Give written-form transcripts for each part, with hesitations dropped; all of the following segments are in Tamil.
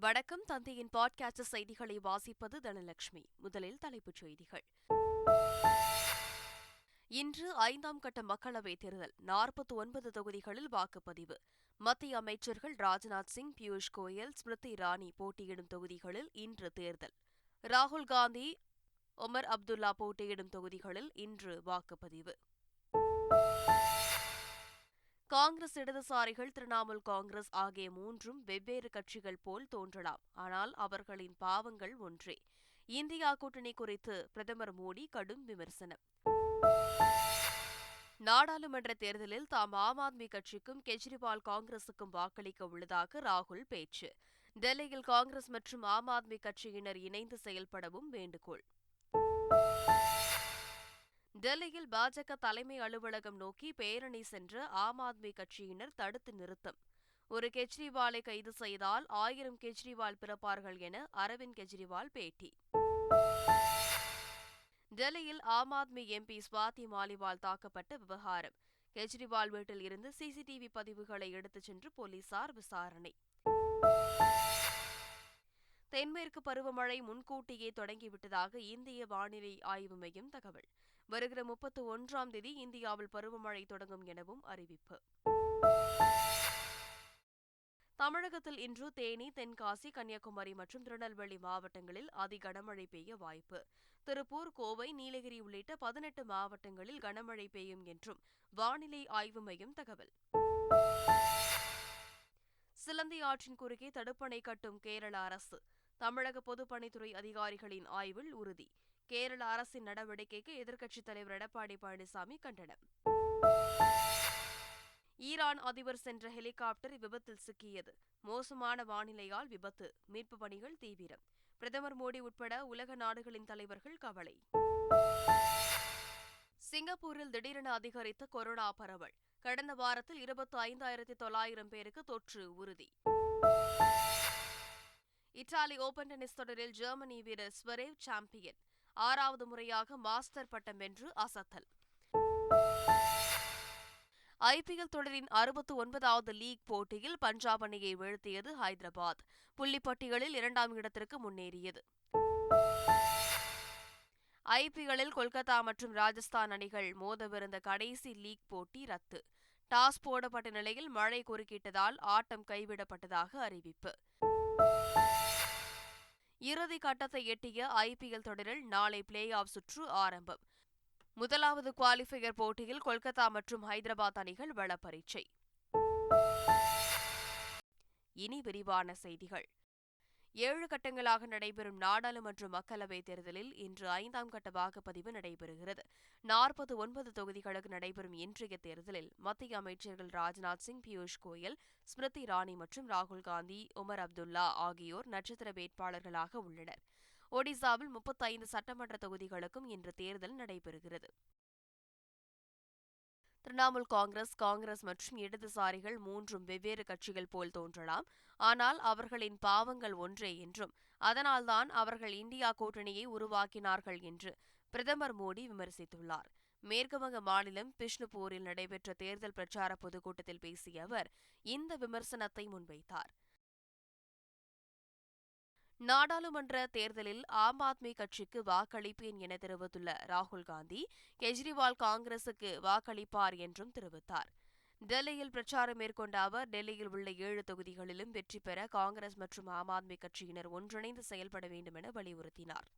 வணக்கம். தந்தையின் பாட்காஸ்ட் செய்திகளை வாசிப்பது தனலட்சுமி. முதலில் தலைப்புச் செய்திகள். இன்று 5ஆம் கட்ட மக்களவைத் தேர்தல். 49 தொகுதிகளில் வாக்குப்பதிவு. மத்திய அமைச்சர்கள் ராஜ்நாத் சிங், பியூஷ் கோயல், ஸ்மிருதி இரானி போட்டியிடும் தொகுதிகளில் இன்று தேர்தல். ராகுல் காந்தி, ஒமர் அப்துல்லா போட்டியிடும் தொகுதிகளில் இன்று வாக்குப்பதிவு. காங்கிரஸ், இடதுசாரிகள், திரிணாமுல் காங்கிரஸ் ஆகிய மூன்றும் வெவ்வேறு கட்சிகள் போல் தோன்றலாம். ஆனால் அவர்களின் பாவங்கள் ஒன்றே. இந்தியா கூட்டணி குறித்து பிரதமர் மோடி கடும் விமர்சனம். நாடாளுமன்ற தேர்தலில் தாம் ஆம் ஆத்மி கட்சிக்கும் கெஜ்ரிவால் காங்கிரசுக்கும் வாக்களிக்க உள்ளதாக ராகுல் பேச்சு. டெல்லியில் காங்கிரஸ் மற்றும் ஆம் ஆத்மி கட்சியினர் இணைந்து செயல்படவும் வேண்டுகோள். டெல்லியில் பாஜக தலைமை அலுவலகம் நோக்கி பேரணி சென்ற ஆம் ஆத்மி கட்சியினர் தடுத்து நிறுத்தம். ஒரு கெஜ்ரிவாலை கைது செய்தால் 1000 கெஜ்ரிவால் பிறப்பார்கள் என அரவிந்த் கெஜ்ரிவால் பேட்டி. டெல்லியில் ஆம் ஆத்மி எம்பி ஸ்வாதி மாலிவால் தாக்கப்பட்ட விவகாரம். கெஜ்ரிவால் வீட்டில் இருந்து சிசிடிவி பதிவுகளை எடுத்துச் சென்று போலீசார் விசாரணை. தென்மேற்கு பருவமழை முன்கூட்டியே தொடங்கிவிட்டதாக இந்திய வானிலை ஆய்வு மையம் தகவல். வருகிற 31ஆம் தேதி இந்தியாவில் பருவமழை தொடங்கும் எனவும் அறிவிப்பு. தமிழகத்தில் இன்று தேனி, தென்காசி, கன்னியாகுமரி மற்றும் திருநெல்வேலி மாவட்டங்களில் அதி கனமழை பெய்ய வாய்ப்பு. திருப்பூர், கோவை, நீலகிரி உள்ளிட்ட 18 மாவட்டங்களில் கனமழை பெய்யும் என்றும் வானிலை ஆய்வு மையம் தகவல். சிலந்தி ஆற்றின் குறுக்கே தடுப்பணை கட்டும் கேரள அரசு. தமிழக பொதுப்பணித்துறை அதிகாரிகளின் ஆய்வில் உறுதி. கேரள அரசின் நடவடிக்கைக்கு எதிர்க்கட்சித் தலைவர் எடப்பாடி பழனிசாமி கண்டனம். ஈரான் அதிபர் சென்ற ஹெலிகாப்டர் விபத்தில் சிக்கியது. மோசமான வானிலையால் விபத்து. மீட்புப் பணிகள் தீவிரம். பிரதமர் மோடி உட்பட உலக நாடுகளின் தலைவர்கள் கவலை. சிங்கப்பூரில் திடீரென அதிகரித்த கொரோனா பரவல். கடந்த வாரத்தில் 25,900 பேருக்கு தொற்று உறுதி. இத்தாலி ஓபன் டென்னிஸ் தொடரில் ஜெர்மனி வீரர் ஸ்வரேவ் சாம்பியன். 6வது முறையாக மாஸ்டர் பட்டம் வென்று அசத்தல். ஐபிஎல் தொடரின் 69வது லீக் போட்டியில் பஞ்சாப் அணியை வீழ்த்தியது ஹைதராபாத். புள்ளிப்பட்டியலில் 2ஆம் இடத்திற்கு முன்னேறியது. ஐபிஎல்லில் கொல்கத்தா மற்றும் ராஜஸ்தான் அணிகள் மோதவிருந்த கடைசி லீக் போட்டி ரத்து. டாஸ் போடப்பட்ட நிலையில் மழை குறுக்கிட்டதால் ஆட்டம் கைவிடப்பட்டதாக அறிவிப்பு. இறுதி கட்டத்தை எட்டிய ஐபிஎல் தொடரில் நாளை பிளே ஆஃப் சுற்று ஆரம்பம். முதலாவது குவாலிஃபயர் போட்டியில் கொல்கத்தா மற்றும் ஹைதராபாத் அணிகள் வளப்பரீட்சை. இனி விரிவான செய்திகள். 7 கட்டங்களாக நடைபெறும் நாடாளுமன்ற மக்களவைத் தேர்தலில் இன்று 5ஆம் கட்ட வாக்குப்பதிவு நடைபெறுகிறது. 49 தொகுதிகளுக்கு நடைபெறும் இன்றைய தேர்தலில் மத்திய அமைச்சர்கள் ராஜ்நாத் சிங், பியூஷ் கோயல், ஸ்மிருதி இரானி மற்றும் ராகுல் காந்தி, ஒமர் அப்துல்லா ஆகியோர் நட்சத்திர வேட்பாளர்களாக உள்ளனர். ஒடிசாவில் 35 சட்டமன்ற தொகுதிகளுக்கும் இன்று தேர்தல் நடைபெறுகிறது. திரிணாமுல் காங்கிரஸ், காங்கிரஸ் மற்றும் இடதுசாரிகள் மூன்றும் வெவ்வேறு கட்சிகள் போல் தோன்றலாம். ஆனால் அவர்களின் பாவங்கள் ஒன்றே என்றும் அதனால்தான் அவர்கள் இந்தியா கூட்டணியை உருவாக்கினார்கள் என்று பிரதமர் மோடி விமர்சித்துள்ளார். மேற்குவங்க மாநிலம் பிஷ்ணுபூரில் நடைபெற்ற தேர்தல் பிரச்சார பொதுக்கூட்டத்தில் பேசிய அவர் இந்த விமர்சனத்தை முன்வைத்தார். நாடாளுமன்ற தேர்தலில் ஆம் ஆத்மி கட்சிக்கு வாக்களிப்பேன் என தெரிவித்துள்ள ராகுல் காந்தி, கெஜ்ரிவால் காங்கிரசுக்கு வாக்களிப்பார் என்றும் தெரிவித்தார். டெல்லியில் பிரச்சாரம் மேற்கொண்ட அவர், டெல்லியில் உள்ள 7 தொகுதிகளிலும் வெற்றி பெற காங்கிரஸ் மற்றும் ஆம் ஆத்மி கட்சியினர் ஒன்றிணைந்து செயல்பட வேண்டும் என வலியுறுத்தினார்.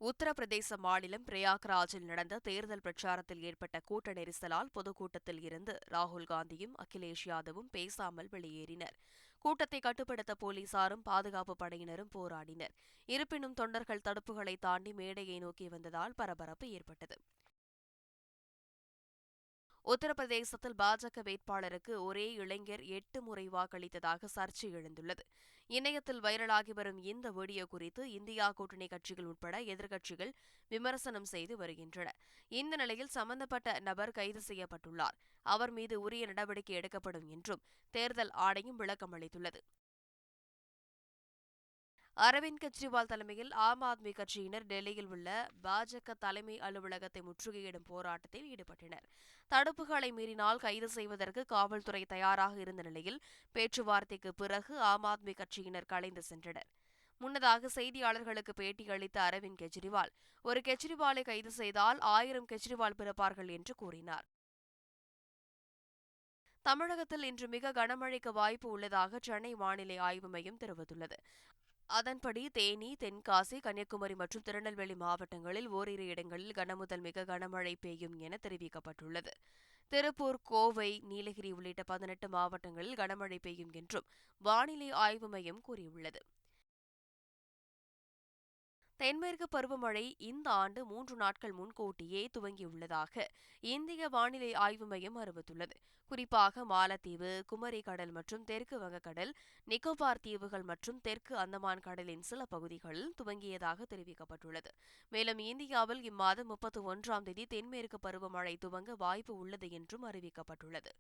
உத்தரப்பிரதேச மாநிலம் பிரயாக்ராஜில் நடந்த தேர்தல் பிரச்சாரத்தில் ஏற்பட்ட கூட்ட நெரிசலால் பொதுக்கூட்டத்தில் இருந்து ராகுல் காந்தியும் அகிலேஷ் யாதவும் பேசாமல் வெளியேறினர். கூட்டத்தை கட்டுப்படுத்த போலீசாரும் பாதுகாப்பு படையினரும் போராடினர். இருப்பினும் தொண்டர்கள் தடுப்புகளை தாண்டி மேடையை நோக்கி வந்ததால் பரபரப்பு ஏற்பட்டது. உத்தரப்பிரதேசத்தில் பாஜக வேட்பாளருக்கு ஒரே இளைஞர் 8 முறை வாக்களித்ததாக சர்ச்சை எழுந்துள்ளது. இணையத்தில் வைரலாகி வரும் இந்த வீடியோ குறித்து இந்தியா கூட்டணி கட்சிகள் உட்பட எதிர்க்கட்சிகள் விமர்சனம் செய்து வருகின்றன. இந்த நிலையில் சம்பந்தப்பட்ட நபர் கைது செய்யப்பட்டுள்ளார். அவர் மீது உரிய நடவடிக்கை எடுக்கப்படும் என்றும் தேர்தல் ஆணையம் விளக்கம் அளித்துள்ளது. அரவிந்த் கெஜ்ரிவால் தலைமையில் ஆம் ஆத்மி கட்சியினர் டெல்லியில் உள்ள பாஜக தலைமை அலுவலகத்தை முற்றுகையிடும் போராட்டத்தில் ஈடுபட்டனர். தடுப்புகளை மீறினால் கைது செய்வதற்கு காவல்துறை தயாராக இருந்த நிலையில் பேச்சுவார்த்தைக்கு பிறகு ஆம் ஆத்மி கட்சியினர் கலைந்து சென்றனர். முன்னதாக செய்தியாளர்களுக்கு பேட்டியளித்த அரவிந்த் கெஜ்ரிவால், ஒரு கெஜ்ரிவாலை கைது செய்தால் 1000 கெஜ்ரிவால் பிறப்பார்கள் என்று கூறினார். தமிழகத்தில் இன்று மிக கனமழைக்கு வாய்ப்பு உள்ளதாக சென்னை வானிலை ஆய்வு மையம் தெரிவித்துள்ளது. அதன்படி தேனி, தென்காசி, கன்னியாகுமரி மற்றும் திருநெல்வேலி மாவட்டங்களில் ஓரிரு இடங்களில் கனமுதல் மிக கனமழை பெய்யும் என தெரிவிக்கப்பட்டுள்ளது. திருப்பூர், கோவை, நீலகிரி உள்ளிட்ட 18 மாவட்டங்களில் கனமழை பெய்யும் என்றும் வானிலை ஆய்வு மையம் கூறியுள்ளது. தென்மேற்கு பருவமழை இந்த ஆண்டு 3 நாட்கள் முன்கூட்டியே துவங்கியுள்ளதாக இந்திய வானிலை ஆய்வு மையம் அறிவித்துள்ளது. குறிப்பாக மாலத்தீவு, குமரி கடல் மற்றும் தெற்கு வங்கக்கடல், நிக்கோபார் தீவுகள் மற்றும் தெற்கு அந்தமான் கடலின் சில பகுதிகளில் துவங்கியதாக தெரிவிக்கப்பட்டுள்ளது. மேலும் இந்தியாவில் இம்மாதம் 31ஆம் தேதி தென்மேற்கு பருவமழை துவங்க வாய்ப்பு உள்ளது என்றும் அறிவிக்கப்பட்டுள்ளது.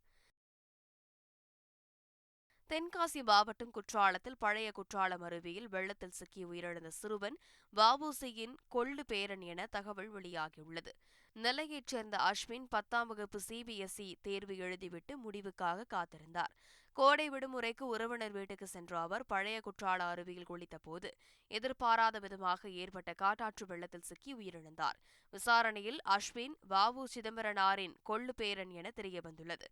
தென்காசி மாவட்டம் குற்றாலத்தில் பழைய குற்றாலம் அருவியில் வெள்ளத்தில் சிக்கி உயிரிழந்த சிறுவன் வ.உ.சி.யின் கொள்ளு பேரன் என தகவல் வெளியாகியுள்ளது. நெல்லையைச் சேர்ந்த அஸ்வின் 10ஆம் வகுப்பு சிபிஎஸ்இ தேர்வு எழுதிவிட்டு முடிவுக்காக காத்திருந்தார். கோடை விடுமுறைக்கு உறவினர் வீட்டுக்கு சென்ற அவர் பழைய குற்றால அருவியில் குளித்தபோது எதிர்பாராத விதமாக ஏற்பட்ட காட்டாற்று வெள்ளத்தில் சிக்கி உயிரிழந்தார். விசாரணையில் அஸ்வின் வ.உ. சிதம்பரனாரின் கொள்ளு பேரன் என தெரியவந்துள்ளது.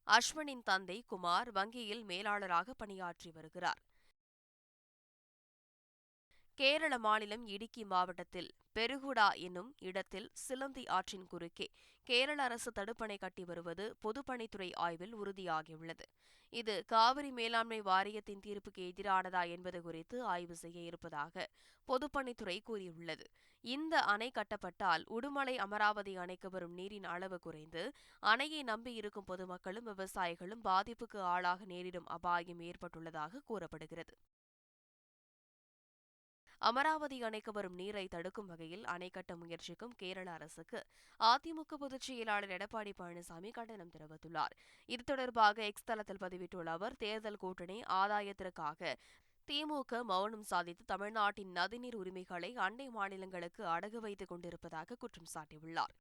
அஸ்வினின் தந்தை குமார் வங்கியில் மேலாளராக பணியாற்றி வருகிறார். கேரள மாநிலம் இடுக்கி மாவட்டத்தில் பெருகுடா என்னும் இடத்தில் சிலந்தி ஆற்றின் குறுக்கே கேரள அரசு தடுப்பணை கட்டி வருவது பொதுப்பணித்துறை ஆய்வில் உறுதியாகியுள்ளது. இது காவிரி மேலாண்மை வாரியத்தின் தீர்ப்புக்கு எதிரானதா என்பது குறித்து ஆய்வு செய்ய இருப்பதாக பொதுப்பணித்துறை கூறியுள்ளது. இந்த அணை கட்டப்பட்டால் உடுமலை அமராவதி அணைக்கு வரும் நீரின் அளவு குறைந்து அணையை நம்பியிருக்கும் பொதுமக்களும் விவசாயிகளும் பாதிப்புக்கு ஆளாக நேரிடும் அபாயம் ஏற்பட்டுள்ளதாக கூறப்படுகிறது. அமராவதி அணைக்கு வரும் நீரை தடுக்கும் வகையில் அணை கட்ட முயற்சிக்கும் கேரள அரசுக்கு அதிமுக பொதுச் செயலாளர் எடப்பாடி பழனிசாமி கண்டனம் தெரிவித்துள்ளார். இது தொடர்பாக எக்ஸ் தளத்தில் பதிவிட்டுள்ள அவர், தேர்தல் கூட்டணி ஆதாயத்திற்காக திமுக மௌனம் சாதித்து தமிழ்நாட்டின் நதிநீர் உரிமைகளை அண்டை மாநிலங்களுக்கு அடகு வைத்துக் கொண்டிருப்பதாக குற்றம் சாட்டியுள்ளார்.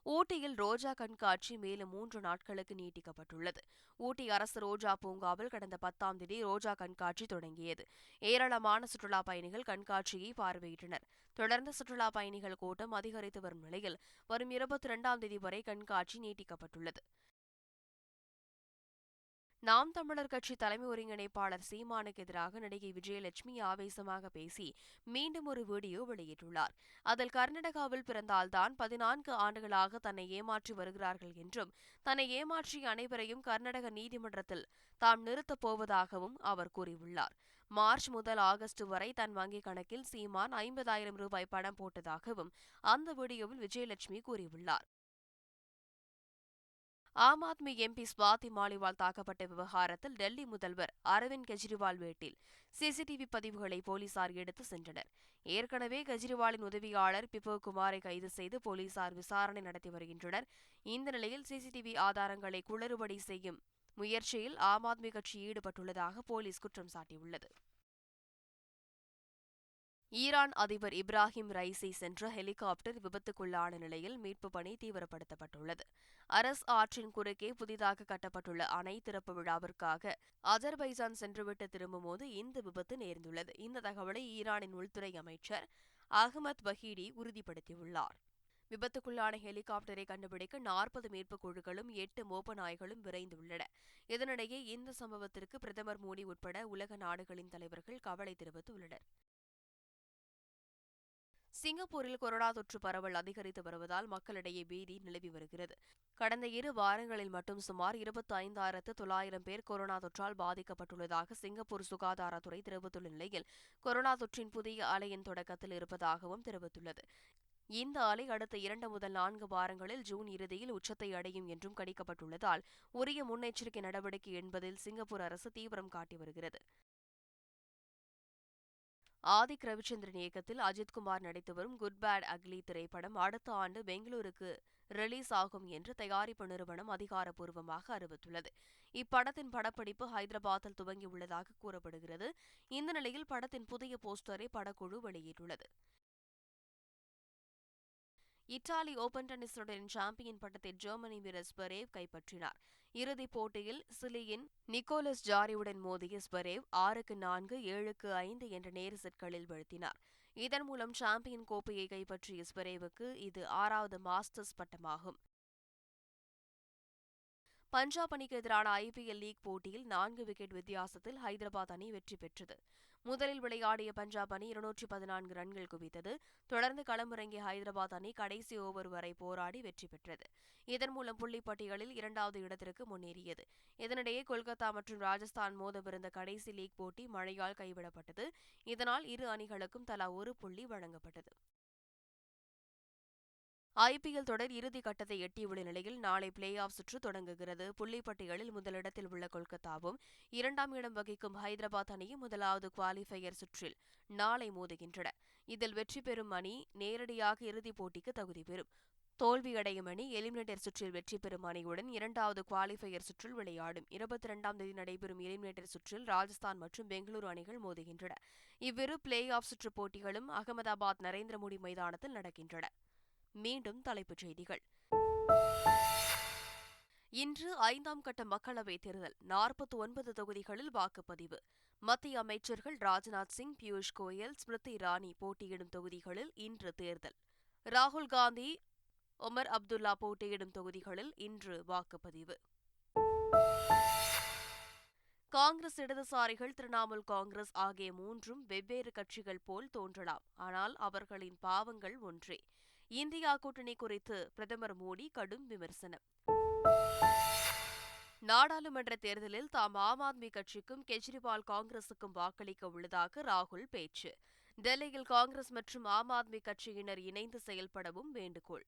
ஊட்டியில் ரோஜா கண்காட்சி மேலும் 3 நாட்களுக்கு நீட்டிக்கப்பட்டுள்ளது. ஊட்டி அரசு ரோஜா பூங்காவில் கடந்த 10ஆம் தேதி ரோஜா கண்காட்சி தொடங்கியது. ஏராளமான சுற்றுலாப் பயணிகள் கண்காட்சியை பார்வையிட்டனர். தொடர்ந்து சுற்றுலாப் பயணிகள் கூட்டம் அதிகரித்து வரும் நிலையில் வரும் 22ஆம் தேதி வரை கண்காட்சி நீட்டிக்கப்பட்டுள்ளது. நாம் தமிழர் கட்சி தலைமை ஒருங்கிணைப்பாளர் சீமானுக்கு எதிராக நடிகை விஜயலட்சுமி ஆவேசமாக பேசி மீண்டும் ஒரு வீடியோ வெளியிட்டுள்ளார். அதில் கர்நாடகாவில் பிறந்தால்தான் 14 ஆண்டுகளாக தன்னை ஏமாற்றி வருகிறார்கள் என்றும் தன்னை ஏமாற்றிய அனைவரையும் கர்நாடக நீதிமன்றத்தில் தாம் நிறுத்தப் போவதாகவும் அவர் கூறியுள்ளார். மார்ச் முதல் ஆகஸ்ட் வரை தன் வங்கிக் கணக்கில் சீமான் 50,000 ரூபாய் பணம் போட்டதாகவும் அந்த வீடியோவில் விஜயலட்சுமி கூறியுள்ளார். ஆம் ஆத்மி எம்பி ஸ்வாதி மாலிவால் தாக்கப்பட்ட விவகாரத்தில் டெல்லி முதல்வர் அரவிந்த் கெஜ்ரிவால் வீட்டில் சிசிடிவி பதிவுகளை போலீசார் எடுத்து சென்றனர். ஏற்கனவே கெஜ்ரிவாலின் உதவியாளர் பிபோ குமாரை கைது செய்து போலீசார் விசாரணை நடத்தி வருகின்றனர். இந்த நிலையில் சிசிடிவி ஆதாரங்களை குளறுபடி செய்யும் முயற்சியில் ஆம் ஆத்மி கட்சி ஈடுபட்டுள்ளதாக போலீஸ் குற்றம் சாட்டியுள்ளது. ஈரான் அதிபர் இப்ராஹிம் ரைசி சென்ற ஹெலிகாப்டர் விபத்துக்குள்ளான நிலையில் மீட்புப் பணி தீவிரப்படுத்தப்பட்டுள்ளது. அரஸ் ஆற்றின் குறுக்கே புதிதாக கட்டப்பட்டுள்ள அணை திறப்பு விழாவிற்காக அஜர்பைஜான் சென்றுவிட்டு திரும்பும்போது இந்த விபத்து நேர்ந்துள்ளது. இந்த தகவலை ஈரானின் உள்துறை அமைச்சர் அகமது பஹீடி உறுதிப்படுத்தியுள்ளார். விபத்துக்குள்ளான ஹெலிகாப்டரை கண்டுபிடிக்க 40 மீட்புக் குழுக்களும் 8 மோப்ப நாய்களும் விரைந்துள்ளன. இதனிடையே இந்த சம்பவத்திற்கு பிரதமர் மோடி உட்பட உலக நாடுகளின் தலைவர்கள் கவலை தெரிவித்துள்ளனர். சிங்கப்பூரில் கொரோனா தொற்று பரவல் அதிகரித்து வருவதால் மக்களிடையே பீதி நிலவி வருகிறது. கடந்த 2 வாரங்களில் மட்டும் சுமார் 25,900 பேர் கொரோனா தொற்றால் பாதிக்கப்பட்டுள்ளதாக சிங்கப்பூர் சுகாதாரத்துறை தெரிவித்துள்ள நிலையில் கொரோனா தொற்றின் புதிய அலையின் தொடக்கத்தில் இருப்பதாகவும் தெரிவித்துள்ளது. இந்த அலை அடுத்த 2 முதல் 4 வாரங்களில் ஜூன் இறுதியில் உச்சத்தை அடையும் என்றும் கணிக்கப்பட்டுள்ளதால் உரிய முன்னெச்சரிக்கை நடவடிக்கை என்பதில் சிங்கப்பூர் அரசு தீவிரம் காட்டி வருகிறது. ஆதிக் ரவிச்சந்திரன் இயக்கத்தில் அஜித்குமார் நடித்து வரும் குட் பேட் அக்லி திரைப்படம் அடுத்த ஆண்டு பெங்களூருக்கு ரிலீஸ் ஆகும் என்று தயாரிப்பு நிறுவனம் அதிகாரப்பூர்வமாக அறிவித்துள்ளது. இப்படத்தின் படப்பிடிப்பு ஹைதராபாத்தில் துவங்கியுள்ளதாக கூறப்படுகிறது. இந்த நிலையில் படத்தின் புதிய போஸ்டரை படக்குழு வெளியிட்டுள்ளது. இத்தாலி ஓபன் டென்னிஸ் தொடரின் சாம்பியன் பட்டத்தை ஜெர்மனி வீரர் ஸ்வரேவ் கைப்பற்றினார். இறுதிப் போட்டியில் சிலியின் நிக்கோலஸ் ஜாரியுடன் மோதிய ஸ்வரேவ் 6-4, 7-5 என்ற நேர் செட்களில் வீழ்த்தினார். இதன் மூலம் சாம்பியன் கோப்பையை கைப்பற்றிய ஸ்வரேவுக்கு இது 6வது மாஸ்டர்ஸ் பட்டமாகும். பஞ்சாப் அணிக்கு எதிரான IPL லீக் போட்டியில் 4 விக்கெட் வித்தியாசத்தில் ஹைதராபாத் அணி வெற்றி பெற்றது. முதலில் விளையாடிய பஞ்சாப் அணி 214 ரன்கள் குவித்தது. தொடர்ந்து களமிறங்கிய ஹைதராபாத் அணி கடைசி ஓவர் வரை போராடி வெற்றி பெற்றது. இதன் மூலம் புள்ளிப்பட்டியலில் 2வது இடத்திற்கு முன்னேறியது. இதனிடையே கொல்கத்தா மற்றும் ராஜஸ்தான் மோதவிருந்த கடைசி லீக் போட்டி மழையால் கைவிடப்பட்டது. இதனால் இரு அணிகளுக்கும் தலா ஒரு புள்ளி வழங்கப்பட்டது. IPL தொடர் இறுதி கட்டத்தை எட்டியுள்ள நிலையில் நாளை பிளே ஆஃப் சுற்று தொடங்குகிறது. புள்ளிப்பட்டியலில் முதலிடத்தில் உள்ள கொல்கத்தாவும் 2ஆம் இடம் வகிக்கும் ஹைதராபாத் அணியும் முதலாவது குவாலிஃபயர் சுற்றில் நாளை மோதுகின்றன. இதில் வெற்றி பெறும் அணி நேரடியாக இறுதிப் போட்டிக்கு தகுதி பெறும். தோல்வியடையும் அணி எலிமினேட்டர் சுற்றில் வெற்றி பெறும் அணியுடன் 2வது குவாலிஃபயர் சுற்றில் விளையாடும். 22ஆம் தேதி நடைபெறும் எலிமினேட்டர் சுற்றில் ராஜஸ்தான் மற்றும் பெங்களூரு அணிகள் மோதுகின்றன. இவ்விரு பிளே ஆஃப் சுற்று போட்டிகளும் அகமதாபாத் நரேந்திர மோடி மைதானத்தில் நடக்கின்றன. மீண்டும் தலைப்புச் செய்திகள். இன்று 5ஆம் கட்ட மக்களவைத் தேர்தல். 49 தொகுதிகளில் வாக்குப்பதிவு. மத்திய அமைச்சர்கள் ராஜ்நாத் சிங், பியூஷ் கோயல், ஸ்மிருதி இரானி போட்டியிடும் தொகுதிகளில் இன்று தேர்தல். ராகுல் காந்தி, ஒமர் அப்துல்லா போட்டியிடும் தொகுதிகளில் இன்று வாக்குப்பதிவு. காங்கிரஸ், இடதுசாரிகள், திரிணாமுல் காங்கிரஸ் ஆகிய மூன்றும் வெவ்வேறு கட்சிகள் போல் தோன்றலாம். ஆனால் அவர்களின் பாவங்கள் ஒன்றே. இந்தியா கூட்டணி குறித்து பிரதமர் மோடி கடும் விமர்சனம். நாடாளுமன்ற தேர்தலில் தாம் ஆம் ஆத்மி கட்சிக்கும் கெஜ்ரிவால் காங்கிரசுக்கும் வாக்களிக்க உள்ளதாக ராகுல் பேச்சு. டெல்லியில் காங்கிரஸ் மற்றும் ஆம் ஆத்மி கட்சியினர் இணைந்து செயல்படவும் வேண்டுகோள்.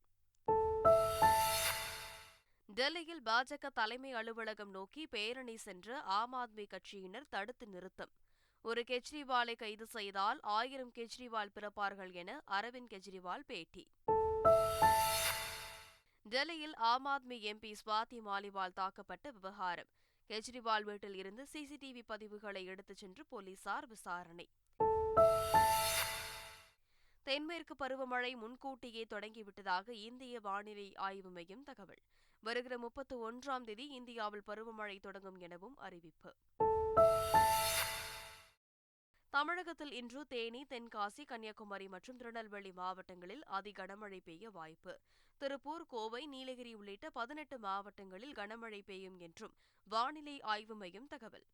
டெல்லியில் பாஜக தலைமை அலுவலகம் நோக்கி பேரணி சென்ற ஆம் ஆத்மி கட்சியினர் தடுத்து நிறுத்தம். ஒரு கெஜ்ரிவாலை கைது செய்தால் 1000 கெஜ்ரிவால் பிறப்பார்கள் என அரவிந்த் கெஜ்ரிவால் பேட்டி. டெல்லியில் ஆம் ஆத்மி MP ஸ்வாதி மாலிவால் தாக்கப்பட்ட விவகாரம். கெஜ்ரிவால் வீட்டில் இருந்து CCTV பதிவுகளை எடுத்துச் சென்று போலீசார் விசாரணை. தென்மேற்கு பருவமழை முன்கூட்டியே தொடங்கிவிட்டதாக இந்திய வானிலை ஆய்வு மையம் தகவல். வருகிற 31ஆம் தேதி இந்தியாவில் பருவமழை தொடங்கும் எனவும் அறிவிப்பு. தமிழகத்தில் இன்று தேனி, தென்காசி, கன்னியாகுமரி மற்றும் திருநெல்வேலி மாவட்டங்களில் அதி கனமழை பெய்ய வாய்ப்பு. திருப்பூர், கோவை, நீலகிரி உள்ளிட்ட 18 மாவட்டங்களில் கனமழை பெய்யும் என்றும் வானிலை ஆய்வு மையம் தகவல்.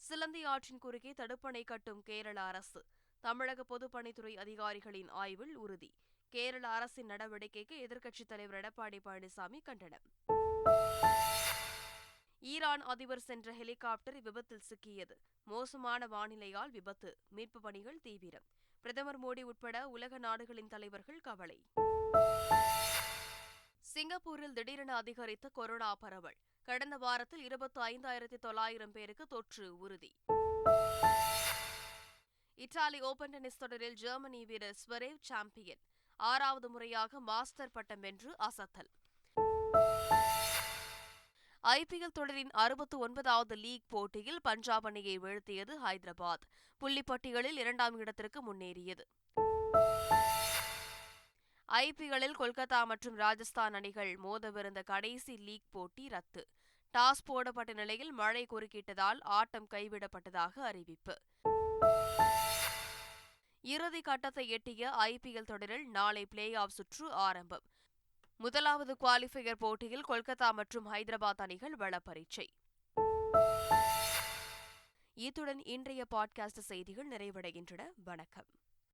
சிலந்தி ஆற்றின் குறுக்கே தடுப்பணை கட்டும் கேரள அரசு. தமிழக பொதுப்பணித்துறை அதிகாரிகளின் ஆய்வில் உறுதி. கேரள அரசின் நடவடிக்கைக்கு எதிர்க்கட்சித் தலைவர் எடப்பாடி பழனிசாமி கண்டனம். ஈரான் அதிபர் சென்ற ஹெலிகாப்டர் விபத்தில் சிக்கியது. மோசமான வானிலையால் விபத்து. மீட்புப் பணிகள் தீவிரம். பிரதமர் மோடி உட்பட உலக நாடுகளின் தலைவர்கள் கவலை. சிங்கப்பூரில் திடீரென அதிகரித்த கொரோனா பரவல். கடந்த வாரத்தில் 25,900 பேருக்கு தொற்று உறுதி. இத்தாலி ஓபன் டென்னிஸ் தொடரில் ஜெர்மனி வீரர் ஸ்வரேவ் சாம்பியன். 6வது முறையாக மாஸ்டர் பட்டம் வென்று அசத்தல். IPL தொடரின் 69வது லீக் போட்டியில் பஞ்சாப் அணியை வீழ்த்தியது ஹைதராபாத். புள்ளிப்பட்டியலில் 2ஆம் இடத்திற்கு முன்னேறியது. IPLல் கொல்கத்தா மற்றும் ராஜஸ்தான் அணிகள் மோதவிருந்த கடைசி லீக் போட்டி ரத்து. டாஸ் போடப்பட்ட நிலையில் மழை குறுக்கிட்டதால் ஆட்டம் கைவிடப்பட்டதாக அறிவிப்பு. இறுதி கட்டத்தை எட்டிய IPL தொடரில் நாளை பிளே ஆஃப் சுற்று ஆரம்பம். முதலாவது குவாலிஃபயர் போட்டியில் கொல்கத்தா மற்றும் ஹைதராபாத் அணிகள் பலப்பரீட்சை. இத்துடன் இன்றைய பாட்காஸ்ட் செய்திகள் நிறைவடைகின்றன. வணக்கம்.